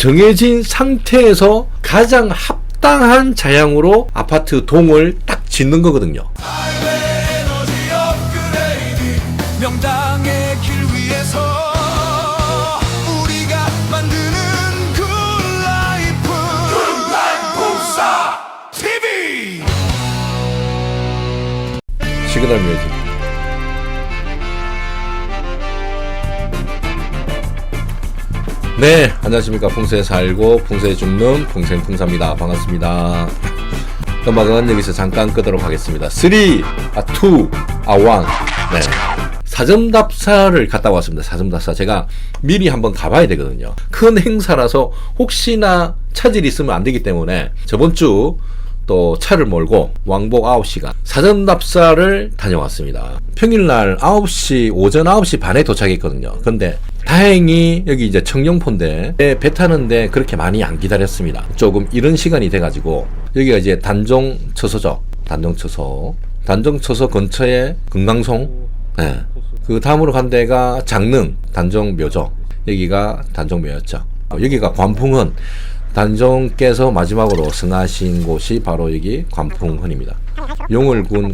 정해진 상태에서 가장 합당한 자양으로 아파트 동을 딱 짓는 거거든요. 명당의 길 위에서 우리가 만드는 굿라이프 굿라이프사 TV 시그널 뮤직. 네, 안녕하십니까. 풍수에 살고 풍수에 죽는 풍생풍사입니다. 반갑습니다. 음악은 여기서 잠깐 끄도록 하겠습니다. 3, 2, 1. 네. 사전답사를 갔다 왔습니다. 사전답사. 제가 미리 한번 가봐야 되거든요. 큰 행사라서 혹시나 차질이 있으면 안 되기 때문에 저번 주 또 차를 몰고 왕복 9시간 사전답사를 다녀왔습니다. 평일날 9시, 오전 9시 반에 도착했거든요. 근데 다행히 여기 이제 청룡포인데 배 타는데 그렇게 많이 안 기다렸습니다. 조금 이른 시간이 돼가지고 여기가 이제 단종 처소죠. 단종 처소. 단종 처소 근처에 금강송. 네. 그 다음으로 간 데가 장릉 단종 묘죠. 여기가 단종 묘였죠. 여기가 관풍헌. 단종께서 마지막으로 승하신 곳이 바로 여기 관풍헌입니다. 용을군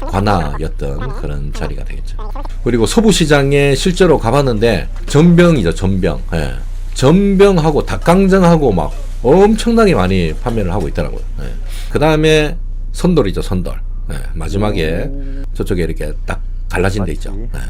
관하였던 그런 자리가 되겠죠. 그리고 서부시장에 실제로 가봤는데 전병이죠. 전병. 예. 전병하고 닭강정하고 막 엄청나게 많이 판매를 하고 있더라고요. 예. 그 다음에 선돌이죠. 선돌. 예. 마지막에 저쪽에 이렇게 딱 갈라진 데 있죠. 예.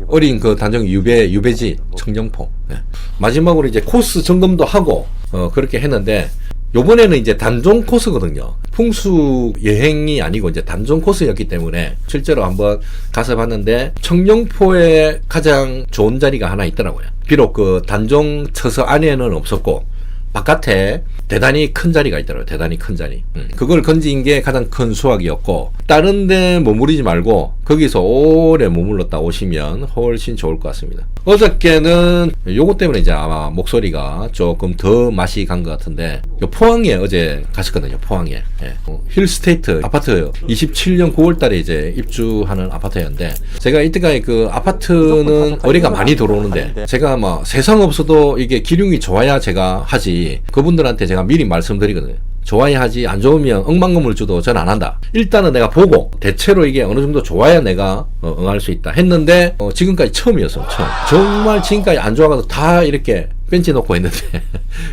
어린 그 단종 유배지 청정포. 예. 마지막으로 이제 코스 점검도 하고 그렇게 했는데 요번에는 이제 단종 코스거든요. 풍수 여행이 아니고 이제 단종 코스였기 때문에 실제로 한번 가서 봤는데 청정포에 가장 좋은 자리가 하나 있더라고요. 비록 그 단종 처서 안에는 없었고 바깥에 대단히 큰 자리가 있더라고요. 대단히 큰 자리. 그걸 건진 게 가장 큰 수확이었고 다른 데 머무르지 말고 거기서 오래 머물렀다 오시면 훨씬 좋을 것 같습니다. 어저께는 요거 때문에 이제 아마 목소리가 조금 더 맛이 간 것 같은데 포항에 어제 갔었거든요. 포항에. 예. 힐스테이트 아파트 27년 9월달에 이제 입주하는 아파트였는데 제가 이때까지 그 아파트는 의뢰가 많이 들어오는데 제가 막 세상 없어도 이게 기륭이 좋아야 제가 하지 그분들한테 제가 미리 말씀드리거든요. 좋아야 하지 안 좋으면 억만금을주도 전 안 한다. 일단은 내가 보고 대체로 이게 어느 정도 좋아야 내가 응할 수 있다 했는데 지금까지 처음이었어. 처음. 정말 지금까지 안 좋아가지고 다 이렇게 벤치 놓고 했는데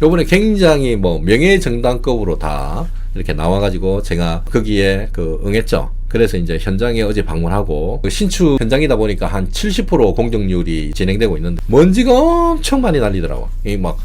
요번에 굉장히 뭐 명예정당급으로 다 이렇게 나와가지고 제가 거기에 응했죠. 그래서 이제 현장에 어제 방문하고 신축 현장이다 보니까 한 70% 공정률이 진행되고 있는데 먼지가 엄청 많이 날리더라고. 이 막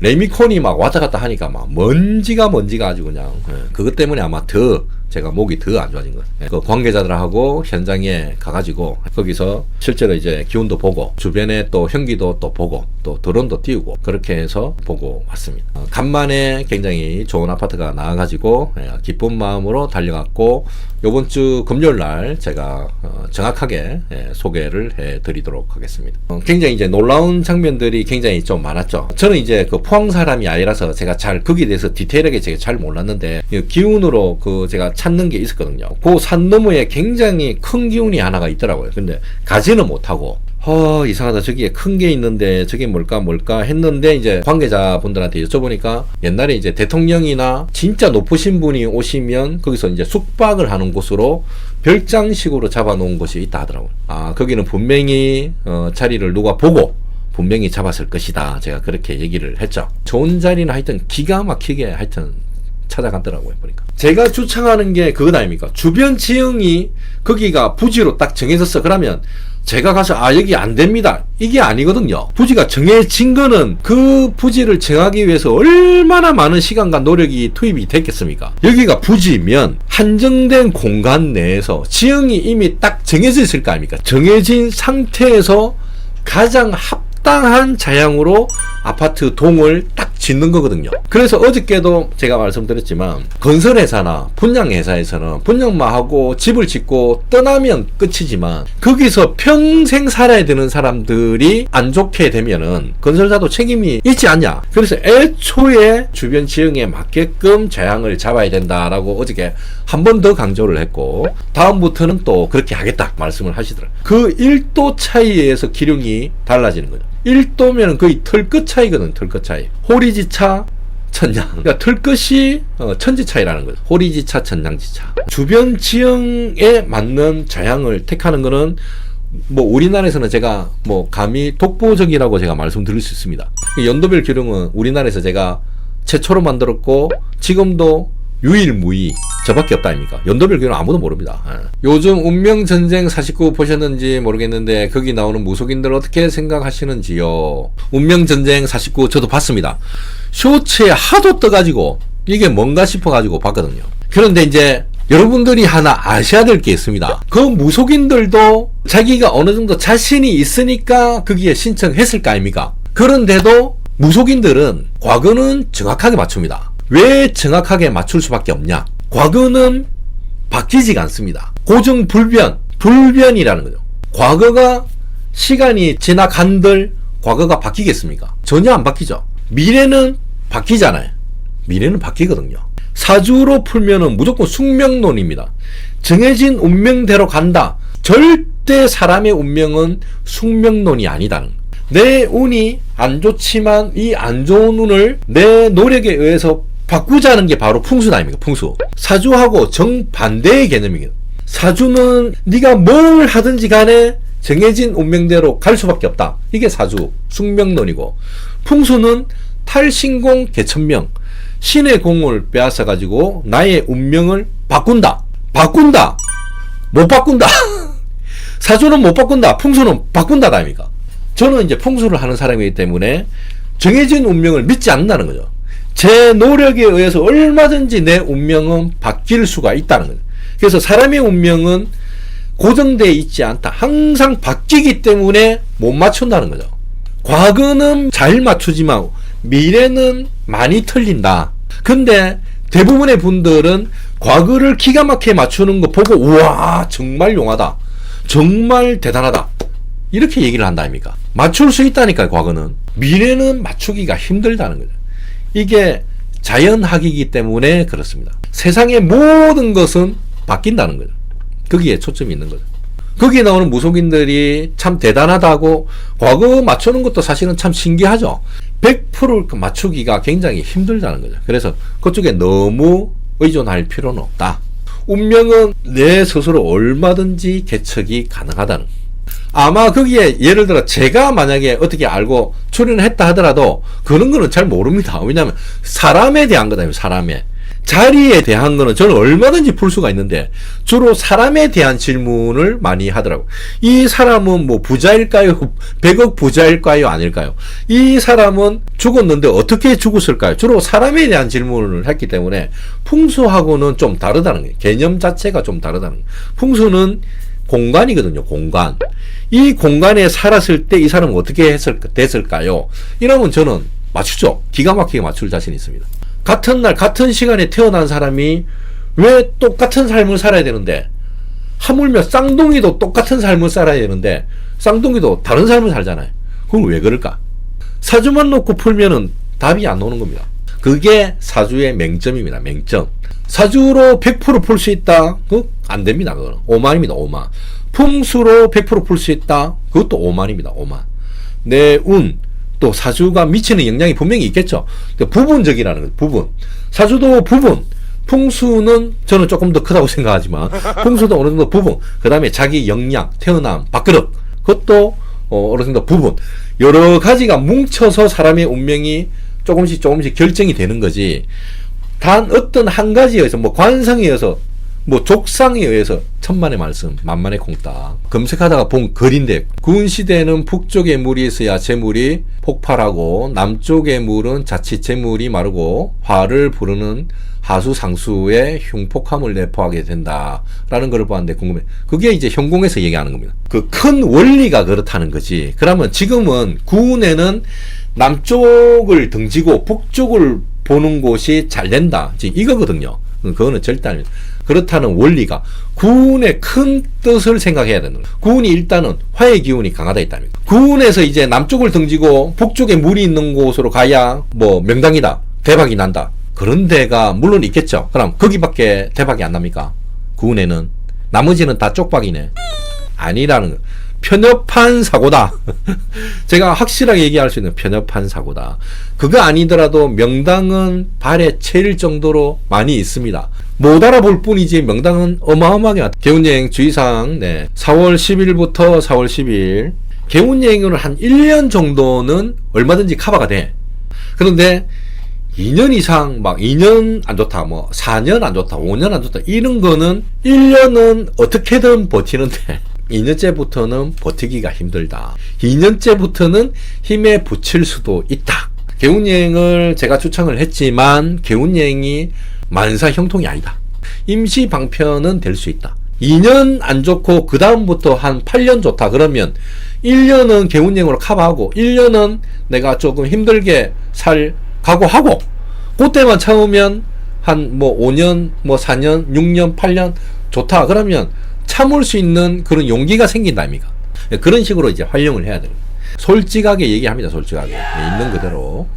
레미콘이 막 왔다 갔다 하니까 막 먼지가 아주 그냥 그것 때문에 아마 더 제가 목이 더 안 좋아진 거예요. 그 관계자들하고 현장에 가가지고 거기서 실제로 이제 기온도 보고 주변에 또 현기도 또 보고 또 드론도 띄우고 그렇게 해서 보고 왔습니다. 간만에 굉장히 좋은 아파트가 나와가지고 기쁜 마음으로 달려갔고 요번 주 금요일 날 제가 정확하게 소개를 해드리도록 하겠습니다. 굉장히 이제 놀라운 장면들이 굉장히 좀 많았죠. 저는 이제 그 포항 사람이 아니라서 제가 잘 거기에 대해서 디테일하게 제가 잘 몰랐는데 기운으로 제가 찾는 게 있었거든요. 그 산 너머에 굉장히 큰 기운이 하나가 있더라고요. 근데 가지는 못하고 이상하다. 저기에 큰 게 있는데 저게 뭘까 했는데 이제 관계자분들한테 여쭤보니까 옛날에 이제 대통령이나 진짜 높으신 분이 오시면 거기서 이제 숙박을 하는 곳으로 별장식으로 잡아놓은 곳이 있다 하더라고요. 거기는 분명히 자리를 누가 보고 분명히 잡았을 것이다. 제가 그렇게 얘기를 했죠. 좋은 자리는 하여튼 기가 막히게 하여튼 찾아갔더라고요. 보니까 제가 주창하는 게 그것 아닙니까? 주변 지형이 거기가 부지로 딱 정해졌어. 그러면 제가 가서 여기 안 됩니다 이게 아니거든요. 부지가 정해진 거는 그 부지를 정하기 위해서 얼마나 많은 시간과 노력이 투입이 됐겠습니까? 여기가 부지면 한정된 공간 내에서 지형이 이미 딱 정해져 있을 거 아닙니까? 정해진 상태에서 가장 합당한 자양으로 아파트 동을 딱 짓는 거거든요. 그래서 어저께도 제가 말씀드렸지만 건설회사나 분양회사에서는 분양만 하고 집을 짓고 떠나면 끝이지만 거기서 평생 살아야 되는 사람들이 안 좋게 되면은 건설사도 책임이 있지 않냐. 그래서 애초에 주변 지형에 맞게끔 자양을 잡아야 된다라고 어저께 한 번 더 강조를 했고 다음부터는 또 그렇게 하겠다 말씀을 하시더라고요. 그 1도 차이에 의해서 기룡이 달라지는 거죠. 1도면 거의 털끝 차이거든. 털끝 차이. 호리지차 천장. 그러니까 털끝이 천지차이라는 거죠. 호리지차 천장지차. 주변 지형에 맞는 저향을 택하는 거는 뭐 우리나라에서는 제가 뭐 감히 독보적이라고 제가 말씀드릴 수 있습니다. 연도별 기룡은 우리나라에서 제가 최초로 만들었고 지금도 유일무이 저밖에 없다 아닙니까? 연도별 기룡 아무도 모릅니다. 요즘 운명전쟁 49 보셨는지 모르겠는데 거기 나오는 무속인들 어떻게 생각하시는지요? 운명전쟁 49 저도 봤습니다. 쇼츠에 하도 떠가지고 이게 뭔가 싶어가지고 봤거든요. 그런데 이제 여러분들이 하나 아셔야 될 게 있습니다. 그 무속인들도 자기가 어느 정도 자신이 있으니까 거기에 신청했을 거 아닙니까? 그런데도 무속인들은 과거는 정확하게 맞춥니다. 왜 정확하게 맞출 수밖에 없냐? 과거는 바뀌지가 않습니다. 고정불변, 불변이라는 거죠. 과거가 시간이 지나간들 과거가 바뀌겠습니까? 전혀 안 바뀌죠. 미래는 바뀌잖아요. 미래는 바뀌거든요. 사주로 풀면은 무조건 숙명론입니다. 정해진 운명대로 간다. 절대 사람의 운명은 숙명론이 아니다는 거예요. 내 운이 안 좋지만 이 안 좋은 운을 내 노력에 의해서 바꾸자는 게 바로 풍수다 아닙니까? 풍수. 사주하고 정반대의 개념이에요. 사주는 네가 뭘 하든지 간에 정해진 운명대로 갈 수밖에 없다. 이게 사주, 숙명론이고, 풍수는 탈신공 개천명, 신의 공을 빼앗아 가지고 나의 운명을 바꾼다. 바꾼다. 못 바꾼다. 사주는 못 바꾼다. 풍수는 바꾼다 아닙니까? 저는 이제 풍수를 하는 사람이기 때문에 정해진 운명을 믿지 않는다는 거죠. 제 노력에 의해서 얼마든지 내 운명은 바뀔 수가 있다는 거죠. 그래서 사람의 운명은 고정되어 있지 않다. 항상 바뀌기 때문에 못 맞춘다는 거죠. 과거는 잘 맞추지만 미래는 많이 틀린다. 근데 대부분의 분들은 과거를 기가 막히게 맞추는 거 보고 우와 정말 용하다. 정말 대단하다. 이렇게 얘기를 한다 아닙니까? 맞출 수 있다니까요. 과거는. 미래는 맞추기가 힘들다는 거죠. 이게 자연학이기 때문에 그렇습니다. 세상의 모든 것은 바뀐다는 거죠. 거기에 초점이 있는 거죠. 거기에 나오는 무속인들이 참 대단하다고 과거 맞추는 것도 사실은 참 신기하죠. 100% 맞추기가 굉장히 힘들다는 거죠. 그래서 그쪽에 너무 의존할 필요는 없다. 운명은 내 스스로 얼마든지 개척이 가능하다는 거죠. 아마 거기에 예를 들어 제가 만약에 어떻게 알고 출연을 했다 하더라도 그런 거는 잘 모릅니다. 왜냐하면 사람에 대한 거다. 사람에. 자리에 대한 거는 저는 얼마든지 풀 수가 있는데 주로 사람에 대한 질문을 많이 하더라고요. 이 사람은 뭐 부자일까요? 100억 부자일까요? 아닐까요? 이 사람은 죽었는데 어떻게 죽었을까요? 주로 사람에 대한 질문을 했기 때문에 풍수하고는 좀 다르다는 거예요. 개념 자체가 좀 다르다는 거예요. 풍수는 공간이거든요. 공간. 이 공간에 살았을 때 이 사람은 어떻게 됐을까요? 이러면 저는 맞추죠. 기가 막히게 맞출 자신이 있습니다. 같은 날 같은 시간에 태어난 사람이 왜 똑같은 삶을 살아야 되는데, 하물며 쌍둥이도 똑같은 삶을 살아야 되는데 쌍둥이도 다른 삶을 살잖아요. 그럼 왜 그럴까? 사주만 놓고 풀면은 답이 안 나오는 겁니다. 그게 사주의 맹점입니다. 맹점. 사주로 100% 풀 수 있다? 그거 안 됩니다. 그거는 오만입니다. 오만. 풍수로 100% 풀 수 있다? 그것도 오만입니다. 오만. 내 운, 또 사주가 미치는 영향이 분명히 있겠죠. 부분적이라는 거죠. 부분. 사주도 부분. 풍수는 저는 조금 더 크다고 생각하지만 풍수도 어느 정도 부분. 그 다음에 자기 역량, 태어남, 밥그릇. 그것도 어느 정도 부분. 여러 가지가 뭉쳐서 사람의 운명이 조금씩 결정이 되는 거지. 단 어떤 한 가지에 의해서, 뭐 관성에 의해서, 뭐 족상에 의해서 천만의 말씀, 만만의 콩딱. 검색하다가 본 글인데, 군시대에는 북쪽의 물이 있어야 재물이 폭발하고 남쪽의 물은 자칫 재물이 마르고 화를 부르는 하수상수의 흉폭함을 내포하게 된다라는 걸 보았는데 궁금해. 그게 이제 현공에서 얘기하는 겁니다. 그 큰 원리가 그렇다는 거지. 그러면 지금은 구운에는 남쪽을 등지고 북쪽을 보는 곳이 잘 된다. 지금 이거거든요. 그거는 절대 아닙니다. 그렇다는 원리가 구운의 큰 뜻을 생각해야 되는 거예요. 구운이 일단은 화의 기운이 강하다 있답니다. 구운에서 이제 남쪽을 등지고 북쪽에 물이 있는 곳으로 가야 뭐 명당이다, 대박이 난다. 그런 데가 물론 있겠죠. 그럼 거기밖에 대박이 안 납니까? 구운에는. 나머지는 다 쪽박이네. 아니라는 거예요. 편협한 사고다. 제가 확실하게 얘기할 수 있는 편협한 사고다. 그거 아니더라도 명당은 발에 채일 정도로 많이 있습니다. 못 알아볼 뿐이지 명당은 어마어마하게 많다. 개운여행 주의사항, 4월 10일부터 4월 10일. 개운여행으로 한 1년 정도는 얼마든지 커버가 돼. 그런데 2년 이상, 막 2년 안 좋다, 뭐 4년 안 좋다, 5년 안 좋다, 이런 거는 1년은 어떻게든 버티는데 2년째부터는 버티기가 힘들다. 2년째부터는 힘에 부칠 수도 있다. 개운여행을 제가 추천을 했지만 개운여행이 만사 형통이 아니다. 임시 방편은 될 수 있다. 2년 안 좋고 그 다음부터 한 8년 좋다 그러면 1년은 개운여행으로 커버하고 1년은 내가 조금 힘들게 살 각오하고 그때만 참으면 한 뭐 5년, 뭐 4년, 6년, 8년 좋다 그러면 참을 수 있는 그런 용기가 생긴다 아닙니까? 그런 식으로 이제 활용을 해야 돼요. 솔직하게 얘기합니다. 솔직하게 있는 그대로.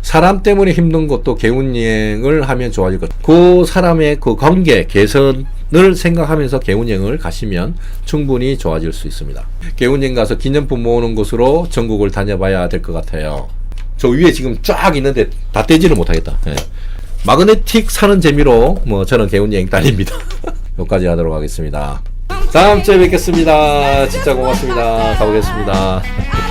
사람 때문에 힘든 것도 개운여행을 하면 좋아질 것. 그 사람의 그 관계 개선을 생각하면서 개운여행을 가시면 충분히 좋아질 수 있습니다. 개운여행 가서 기념품 모으는 곳으로 전국을 다녀봐야 될 것 같아요. 저 위에 지금 쫙 있는데 다 떼지를 못하겠다. 마그네틱 사는 재미로 뭐 저는 개운여행 다닙니다. 여기까지 하도록 하겠습니다. 다음 주에 뵙겠습니다. 진짜 고맙습니다. 가보겠습니다.